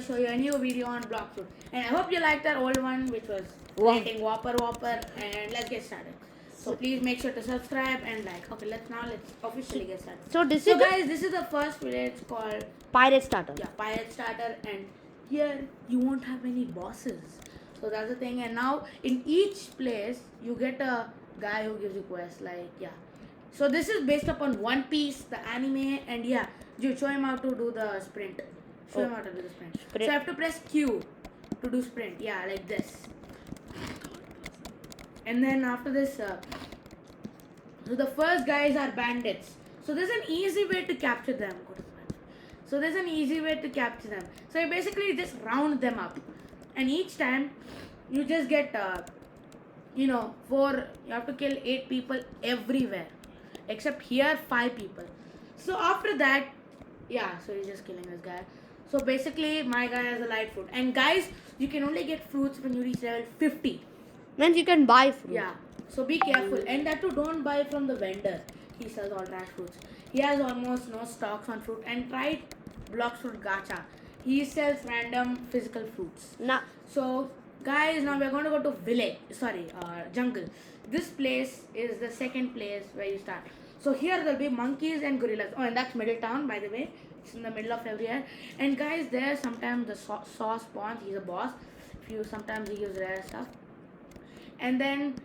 show you a new video on BLOX FRUIT. And I hope you liked our old one, which was rating Whopper. And let's get started. So please make sure to subscribe and like. Okay, let's officially get started. So guys, this is the first village called Pirate Starter. Yeah, Pirate Starter, and here you won't have any bosses. So that's the thing. And now in each place you get a guy who gives you quests. So this is based upon One Piece, the anime, and you show him how to do the sprint. Show him how to do the sprint. So you have to press Q to do sprint. Yeah, like this. And then after this, so the first guys are bandits. So there's an easy way to capture them. So you basically just round them up, and each time you just get you have to kill 8 people everywhere, except here 5 people. So after that, so you're just killing this guy. So basically my guy has a light fruit, and guys, you can only get fruits when you reach level 50. Means you can buy fruit. Yeah, so be careful, and that too, don't buy from the vendor. He sells all trash fruits. He has almost no stocks on fruit. And try BLOX FRUIT gacha. He sells random physical fruits. So guys, now we're going to go to jungle. This place is the second place where you start. So here there'll be monkeys and gorillas. Oh, and that's Middle Town, by the way. It's in the middle of everywhere. And guys, there sometimes the saw spawns. He's a boss. Sometimes he gives rare stuff. And then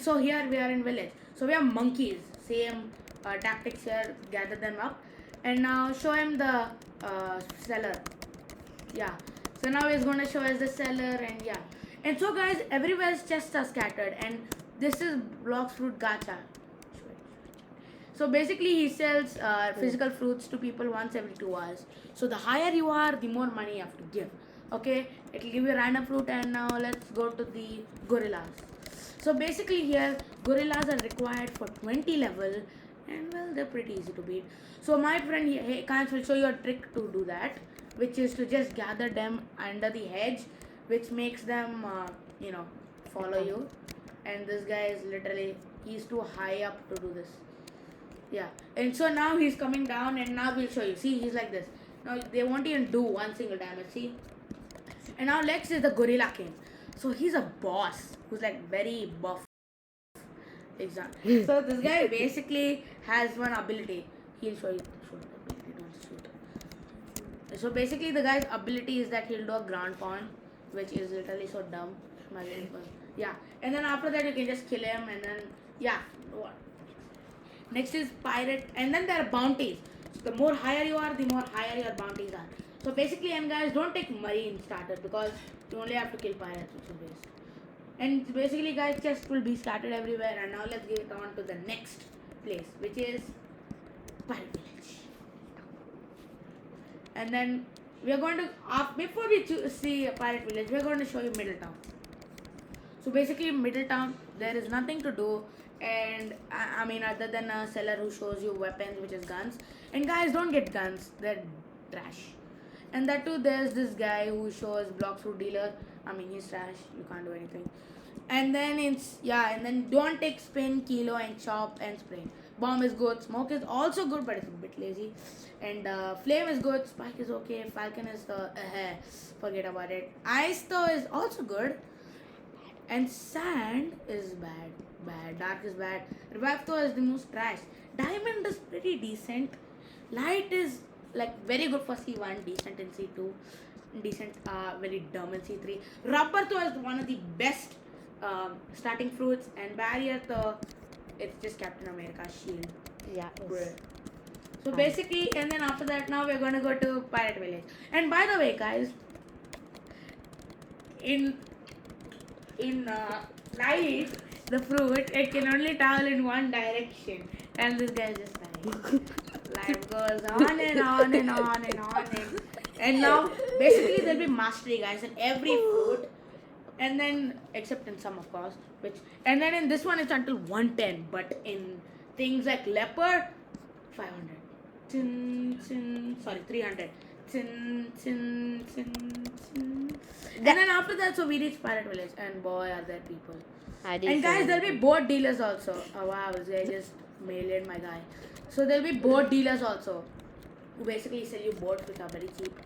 so here we are in village. So we have monkeys. Same tactics here. Gather them up. And now show him the seller. So now he's going to show us the seller, and so guys, everywhere's chests are scattered, and this is BLOX FRUIT gacha. So basically he sells physical fruits to people once every 2 hours. So the higher you are, the more money you have to give. Okay, it'll give you a random fruit. And now let's go to the gorillas. So basically here gorillas are required for 20 level, and well, they're pretty easy to beat. So my friend Kans will show you a trick to do that, which is to just gather them under the hedge, which makes them follow you. And this guy is literally, he's too high up to do this. And so now he's coming down, and now we'll show you. See, he's like this. Now they won't even do one single damage. See. And now next is the Gorilla King. So he's a boss who's like very buff. Exactly. So this guy basically has one ability. He'll show you. So basically the guy's ability is that he'll do a ground pound, which is literally so dumb. And then after that you can just kill him, and then next is pirate, and then there are bounties. So the more higher you are, the more higher your bounties are. So basically, and guys, don't take marine starter, because you only have to kill pirates, which is waste. And basically guys, chests will be scattered everywhere. And now let's get on to the next place, which is Pirate Village. And then we are going to, before we see a Pirate Village, we are going to show you Middle Town. So basically Middle Town, there is nothing to do, and I mean other than a seller who shows you weapons, which is guns. And guys, don't get guns, they're trash. And that too, there's this guy who shows BLOX FRUIT dealer. I mean, he's trash, you can't do anything. And then and then don't take spin, kilo, and chop and spray. Bomb is good, smoke is also good, but it's a bit lazy. And flame is good, spike is okay, falcon is forget about it. Ice though is also good, and sand is bad, dark is bad. Revive though is the most trash. Diamond is pretty decent. Light is like very good for C1, decent in C2, decent, very dumb in C3. Rubber though is one of the best starting fruits, and barrier though, it's just Captain America's shield. So basically, and then after that, now we're gonna go to Pirate Village. And by the way, guys, in light, the fruit, it can only travel in one direction, and this guy just died. Life goes on and on and on and on, and now basically there'll be mastery, guys, in every fruit. And then, except in some, of course, and then in this one it's until 110, but in things like leopard, 500. 300. And then after that, so we reach Pirate Village, and boy, are there people. And guys, there'll be boat dealers also. Oh wow, this guy just mailed my guy. So there'll be boat dealers also, who basically sell you boats which are very cheap.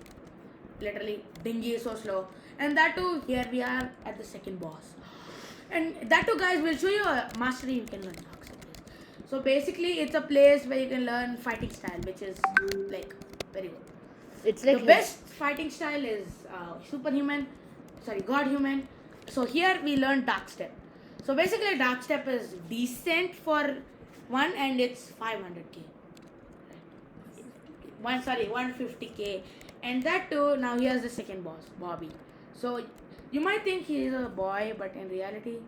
literally dinghy is so slow. And that too, here we are at the second boss. And that too, guys, will show you a mastery you can learn dark step. So basically, it's a place where you can learn fighting style, which is like very good. It's like The best fighting style is God human. So here we learn dark step. So basically, dark step is decent for one, and it's 500k. 150k, and that too. Now here's the second boss, Bobby. So you might think he is a boy, but in reality,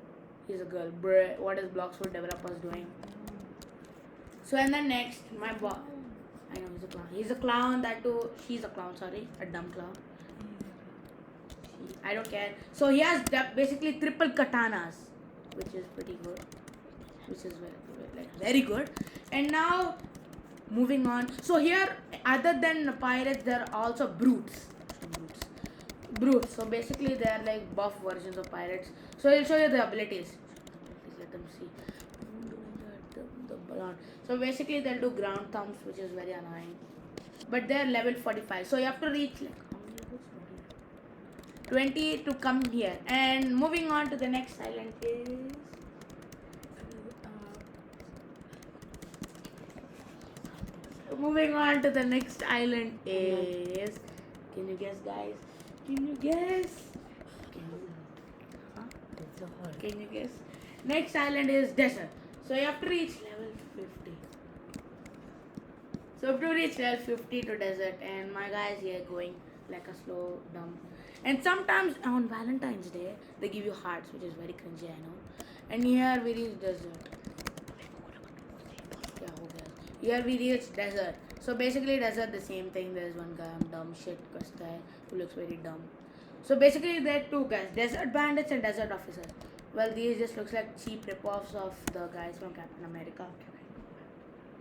he's a girl. Bruh, what is BLOX FRUIT developers doing? So and then next, my boss. I know he's a clown. He's a clown. That too. She's a clown. Sorry, a dumb clown. I don't care. So he has basically triple katanas, which is pretty good. Which is very good. And now moving on. So here, other than pirates, there are also brutes. Brutes. So basically, they are like buff versions of pirates. So I'll show you the abilities. Please let them see. The balloon. So basically, they'll do ground thumps, which is very annoying. But they're level 45. So you have to reach like how many levels? 20 to come here. And moving on to the next island is. Moving on to the next island is. Can you guess, guys? Can you guess? Can you guess? Next island is desert. So you have to reach level 50. So you have to reach level 50 to desert, and my guys here going like a slow dumb. And sometimes on Valentine's Day they give you hearts, which is very cringy, I know. And here we reach desert. Here we reach desert. So basically desert the same thing. There's one guy, dumb shit guy who looks very dumb. So basically there are two guys, desert bandits and desert officers. Well, these just looks like cheap rip-offs of the guys from Captain America.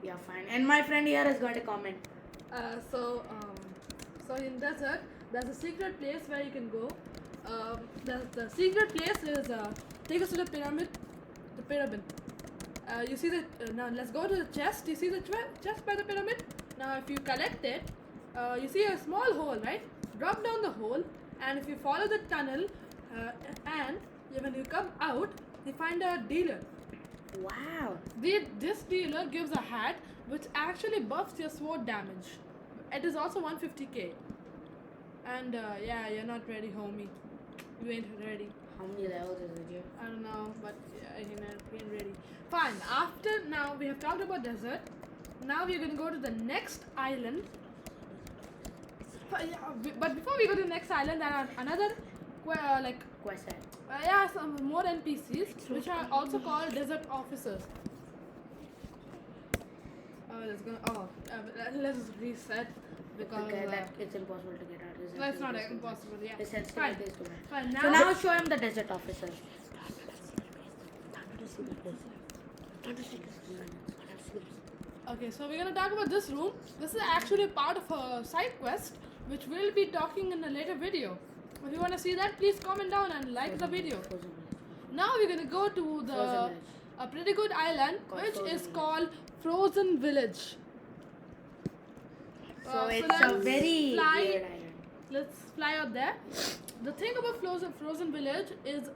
Yeah, fine. And my friend here has got a comment. So in desert, there's a secret place where you can go. The secret place is take us to the pyramid. The pyramid. You see the now let's go to the chest. You see the chest by the pyramid. Now if you collect it, you see a small hole, right? Drop down the hole, and if you follow the tunnel, and when you come out, you find a dealer. Wow. This dealer gives a hat which actually buffs your sword damage. It is also 150k. And yeah, you're not ready, homie. You ain't ready. How many levels is it, Jay? I don't know, but yeah, he ain't ready. Fine. After now we have talked about desert. Now we're gonna go to the next island. But before we go to the next island, there are another Quest. some more NPCs which are also called desert officers. Let's reset because it's impossible to get out. that's not impossible. Yeah. It's sensitive. Fine. It is too much. Fine. So now show him the desert officers. Okay, so we're gonna talk about this room. This is actually part of a side quest which we'll be talking in a later video. If you wanna see that, please comment down and like the video. Now we're gonna go to a pretty good island which is called Frozen Village. So it's a very weird island. Let's fly out there. The thing about Frozen Village is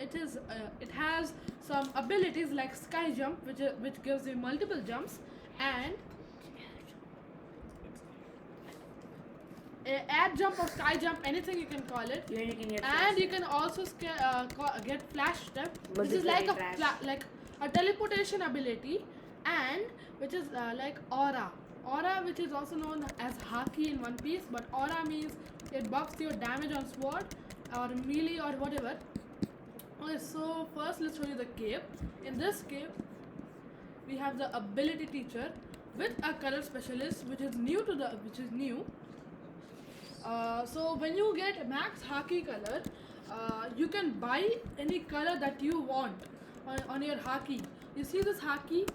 it has some abilities like sky jump, which gives you multiple jumps, and add jump or sky jump, anything you can call it. You can also get flash step, which is like a teleportation ability, and which is like aura. Aura, which is also known as Haki in One Piece, but aura means it buffs your damage on sword or melee or whatever. Okay, so first let's show you the cave. In this cave, we have the ability teacher with a color specialist, which is new. So when you get max Haki color, you can buy any color that you want on your Haki. You see this Haki?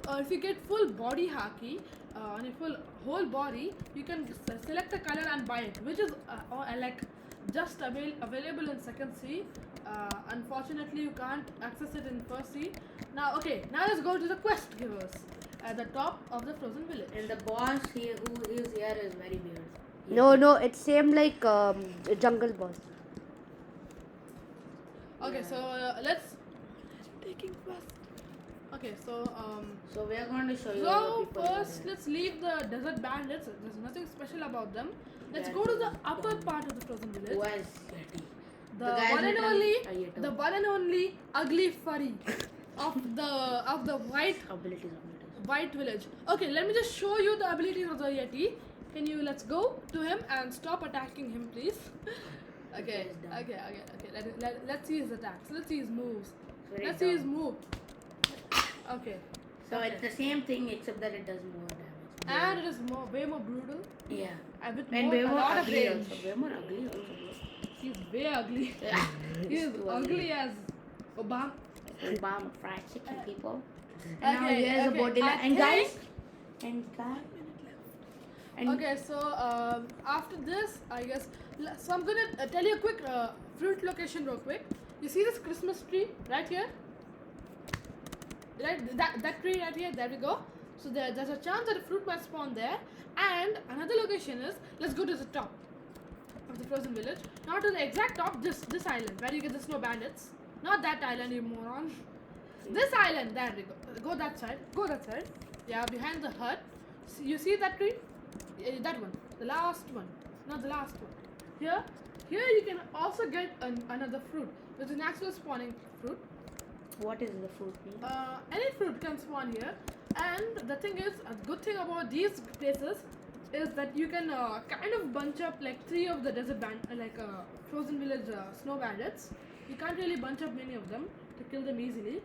If you get full body Haki, on your whole body, you can select a color and buy it, which is just available in second C. Unfortunately, you can't access it in first C. Now let's go to the quest givers at the top of the Frozen Village. And the boss here, who is here, is very weird. No, it's same like Jungle Boss. Okay, so let's taking fast. Okay, so So we are going to show you. so first let's leave the desert bandits. There's nothing special about them. Let's go to the upper part of the frozen village. Who has Yeti? The guy one and literally- only, Yeto. the one and only ugly furry of the Abilities. white village. Okay, let me just show you the abilities of the Yeti. Can you let's go to him and stop attacking him, please? Okay. Let's see his attacks. Let's see his moves. Very Let's see his dumb. move. Okay. So Okay. it's the same thing except that it does more damage. And it is way more brutal. Yeah. A bit And more, way a more lot of ugly range. also. Way more ugly also. He's way ugly. Yeah. He is Too ugly as Obama. Obama fried chicken people. And now Okay, here's okay. a bodilla. I And guys. think- And Okay, so after this, I guess. So I'm gonna tell you a quick fruit location real quick. You see this Christmas tree right here? Right, that tree right here. There we go. So there's a chance that a fruit might spawn there. And another location is, let's go to the top of the frozen village. Not to the exact top. This island where you get the snow bandits. Not that island, you moron. This island. There we go. Go that side. Go that side. Yeah, behind the hut. You see that tree? That one. The last one. Not the last one. Here you can also get another fruit, which is an actual spawning fruit. what is the fruit name? Any fruit can spawn here, and the thing is, a good thing about these places is that you can kind of bunch up like 3 of the desert frozen village snow bandits. You can't really bunch up many of them to kill them easily.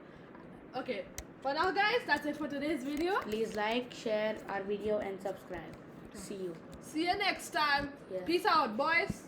Okay, for now guys, that's it for today's video. Please like, share our video and subscribe. See you. See you next time. Yeah. Peace out, boys.